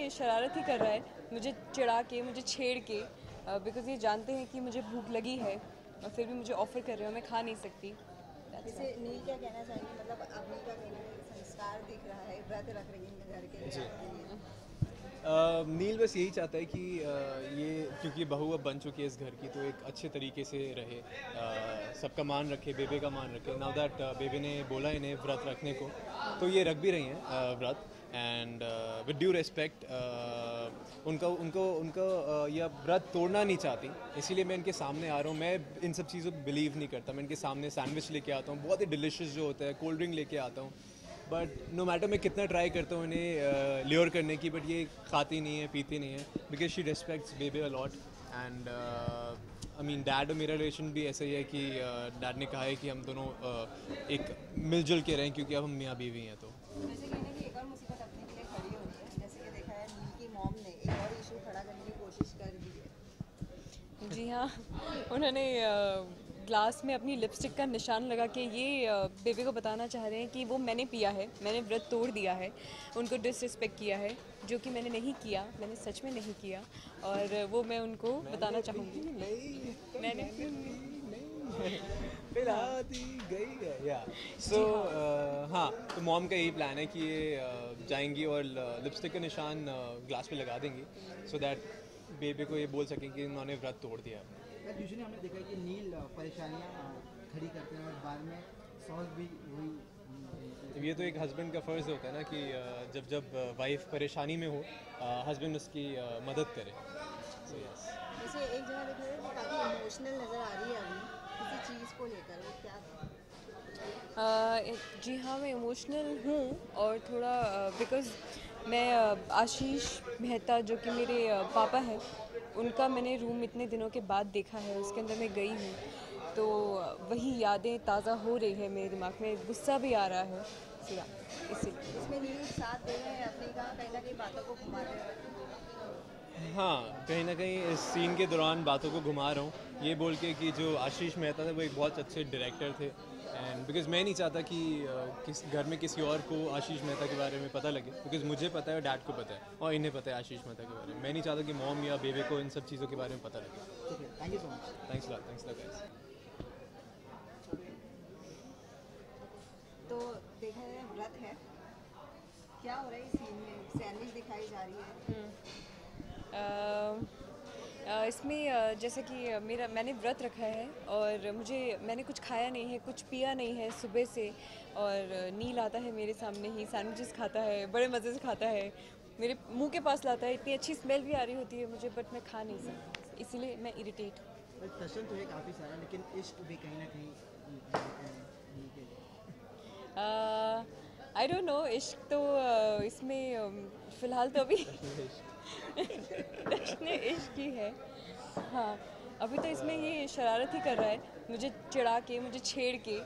ये शरारत ही कर रहा है, मुझे चिढ़ा के, मुझे छेड़ के, बिकॉज़ ये जानते हैं कि मुझे भूख लगी है और फिर भी मुझे ऑफ़र कर रहे हो, मैं खा नहीं सकती। That's जैसे why। नील क्या कहना चाहेंगे, मतलब अब नील का कहीं ना कहीं संस्कार दिख रहा है, व्रत रख रही हैं घर के लिए, जी। आपके लिए। नील बस यही चाहता है कि ये क्योंकि बहू अब बन चुकी है इस घर की, तो एक अच्छे तरीके से रहे, सबका मान रखे, बेबे का मान रखे। नाउ दैट बेबे ने बोला इन्हें व्रत रखने को, तो ये रख भी रही हैं व्रत। एंड विद ड्यू रिस्पेक्ट उनका उनको उनको यह व्रत तोड़ना नहीं चाहती, इसीलिए मैं इनके सामने आ रहा हूँ। मैं इन सब चीज़ों पर बिलीव नहीं करता। मैं इनके सामने सैंडविच लेके आता हूँ, बहुत ही डिलिशियस जो होता है, कोल्ड ड्रिंक लेके आता हूँ। बट नो मैटर मैं कितना ट्राई करता हूँ इन्हें ल्योर करने की, बट ये खाती नहीं है, पीती नहीं है, because she respects baby a lot. And I mean dad और मेरा रिलेशन भी ऐसा ही है कि डैड ने कहा है कि हम दोनों एक मिलजुल के रहें, क्योंकि अब हम मियाँ बीवी हैं। तो जैसे कहना कि एक और मुसीबत अपने के लिए खड़ी होती है, जैसे कि देखा है नील की मॉम ने एक और इशू खड़ा करने की कोशिश कर दी है। जी हाँ, उन्होंने ग्लास में अपनी लिपस्टिक का निशान लगा के ये बेबी को बताना चाह रहे हैं कि वो मैंने पिया है, मैंने व्रत तोड़ दिया है, उनको डिसरिस्पेक्ट किया है, जो कि मैंने नहीं किया, मैंने सच में नहीं किया। और वो मैं उनको बताना चाहूँगी। मैंने पिला हाँ। दी गई है या सो जी हाँ। हाँ। तो मॉम का यही प्लान है कि ये जाएंगी और लिपस्टिक का निशान ग्लास पे लगा देंगी, सो दैट बेबी को ये बोल सकें कि उन्होंने व्रत तोड़ दिया है। यूजुअली हमने देखा है कि नील परेशानियाँ खड़ी करते हैं और बाद में सॉल्व भी वही। ये तो एक हस्बैंड का फ़र्ज़ होता है ना कि जब जब वाइफ परेशानी में हो, हस्बैंड उसकी मदद करे। So yes. जैसे एक जगह देखा है कि काफ़ी इमोशनल नज़र आ रही है अभी किसी चीज़ को लेकर, वो क्या था? जी हाँ, मैं इमोशनल हूँ और थोड़ा बिकॉज़ मैं आशीष मेहता जो कि मेरे पापा हैं, उनका मैंने रूम इतने दिनों के बाद देखा है, उसके अंदर मैं गई हूँ, तो वही यादें ताज़ा हो रही है मेरे दिमाग में, गुस्सा भी आ रहा है। सो या इसीलिए। इसमें नील साथ दे रहे हैं अपनी का, कहीं ना कहीं बातों को घुमा रहे हैं। हाँ, कहीं ना कहीं इस सीन के दौरान बातों को घुमा रहा हूँ, ये बोल के कि जो आशीष मेहता थे वो एक बहुत अच्छे डायरेक्टर थे। एंड बिकॉज मैं नहीं चाहता कि किस घर में किसी और को आशीष मेहता के बारे में पता लगे, बिकॉज मुझे पता है और डैड को पता है और इन्हें पता है आशीष मेहता के बारे में। मैं नहीं चाहता कि मॉम या बेबे को इन सब चीज़ों के बारे में पता लगे। ठीक है, thank you so much. Thanks lot guys. तो देखा है व्रत है, क्या हो रहा है इस सीन में? सैंडविच दिखाई जा रही है। इसमें जैसे कि मैंने व्रत रखा है और मैंने कुछ खाया नहीं है, कुछ पिया नहीं है सुबह से, और नील आता है मेरे सामने ही सैंडविचेस खाता है, बड़े मज़े से खाता है, मेरे मुंह के पास लाता है, इतनी अच्छी स्मेल भी आ रही होती है मुझे, बट मैं खा नहीं सकती, इसीलिए मैं इरिटेट हूँ। टशन तो है काफ़ी सारा, लेकिन इश्क भी कहीं ना कहीं नील के लिए। आई डोंट नो, इश्क तो इसमें फ़िलहाल तो अभी जश्न इश्क ही है। हाँ, अभी तो इसमें ये शरारत ही कर रहा है, मुझे चिढ़ा के, मुझे छेड़ के,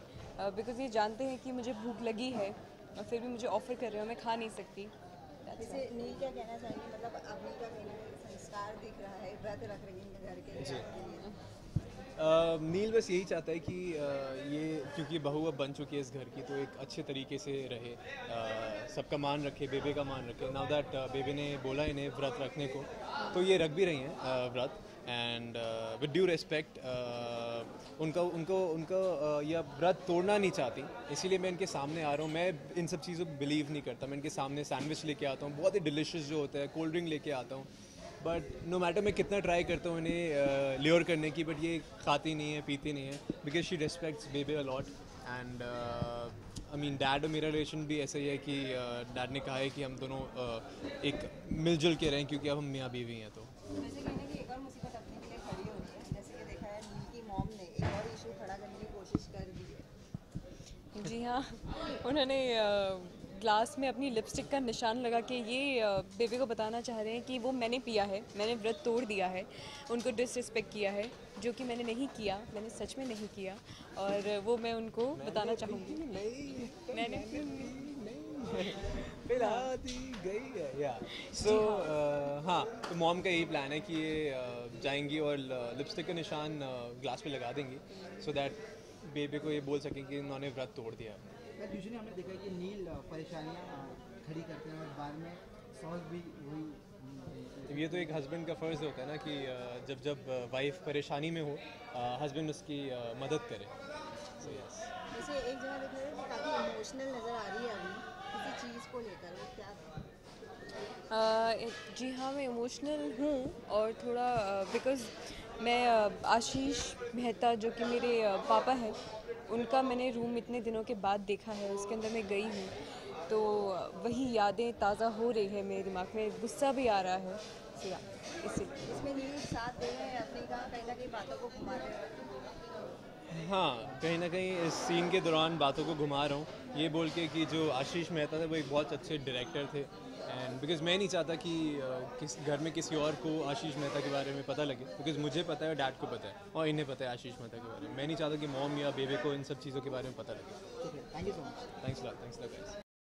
बिकॉज़ ये जानते हैं कि मुझे भूख लगी है और फिर भी मुझे ऑफ़र कर रहे हो, मैं खा नहीं सकती। That's जैसे why। नील क्या कहना चाहेंगे, मतलब अब नील का कहीं ना कहीं संस्कार दिख रहा है, व्रत रख रही हैं घर के लिए, जी। आपके लिए। नील बस यही चाहता है कि ये क्योंकि बहू अब बन चुकी है इस घर की, तो एक अच्छे तरीके से रहे, सबका मान रखे, बेबे का मान रखे। नाउ दैट बेबे ने बोला इन्हें व्रत रखने को, तो ये रख भी रही हैं व्रत। एंड विद ड्यू रिस्पेक्ट उनका उनको उनको यह व्रत तोड़ना नहीं चाहती, इसीलिए मैं इनके सामने आ रहा हूँ। मैं इन सब चीज़ों पर बिलीव नहीं करता। मैं इनके सामने सैंडविच लेके आता हूँ, बहुत ही डिलिशियस जो होता है, कोल्ड ड्रिंक लेके आता हूँ। बट नो मैटर मैं कितना ट्राई करता हूँ इन्हें ल्योर करने की, बट ये खाती नहीं है, पीती नहीं है, because she respects baby a lot. And I mean dad और मेरा रिलेशन भी ऐसा ही है कि डैड ने कहा है कि हम दोनों एक मिलजुल के रहें, क्योंकि अब हम मियाँ बीवी हैं। तो जैसे कहना कि एक और मुसीबत अपने के लिए खड़ी होती है, जैसे कि देखा है नील की मॉम ने एक और इशू खड़ा करने की कोशिश कर दी है। जी हाँ, उन्होंने ग्लास में अपनी लिपस्टिक का निशान लगा के ये बेबी को बताना चाह रहे हैं कि वो मैंने पिया है, मैंने व्रत तोड़ दिया है, उनको डिसरिस्पेक्ट किया है, जो कि मैंने नहीं किया, मैंने सच में नहीं किया। और वो मैं उनको बताना चाहूँगी। मैंने पिला हाँ। दी गई है या सो जी हाँ। हाँ। तो मॉम का यही प्लान है कि ये जाएंगी और लिपस्टिक का निशान ग्लास पे लगा देंगी, सो दैट बेबी को ये बोल सकें कि उन्होंने व्रत तोड़ दिया है। यूजुअली हमने देखा है कि नील परेशानियाँ खड़ी करते हैं और बाद में सॉल्व भी वही ये तो एक हस्बैंड का फ़र्ज़ होता है ना कि जब जब वाइफ परेशानी में हो हस्बैंड उसकी मदद करे। So, yes. वैसे एक जगह देख रहे हैं काफ़ी इमोशनल नज़र आ रही है अभी किसी चीज़ को लेकर, वो क्या जी हाँ, मैं इमोशनल हूँ और थोड़ा बिकॉज़ मैं आशीष मेहता जो कि मेरे पापा हैं, उनका मैंने रूम इतने दिनों के बाद देखा है, उसके अंदर मैं गई हूँ तो वही यादें ताज़ा हो रही है मेरे दिमाग में, गुस्सा भी आ रहा है। So, yeah, इसीलिए इसमें नील साथ दे रहे हैं अपनी कहीं ना कहीं बातों को घुमा रहे हैं। हाँ, कहीं ना कहीं इस सीन के दौरान बातों को घुमा रहा हूँ ये बोल के कि जो आशीष मेहता थे वो एक बहुत अच्छे डायरेक्टर थे एंड बिकॉज़ मैं नहीं चाहता कि किस घर में किसी और को आशीष मेहता के बारे में पता लगे, बिकॉज़ मुझे पता है और डैड को पता है और इन्हें पता है आशीष मेहता के बारे में। मैं नहीं चाहता कि मॉम या बेबे को इन सब चीज़ों के बारे में पता लगे। ठीक है, thank you so much. Thanks lot guys.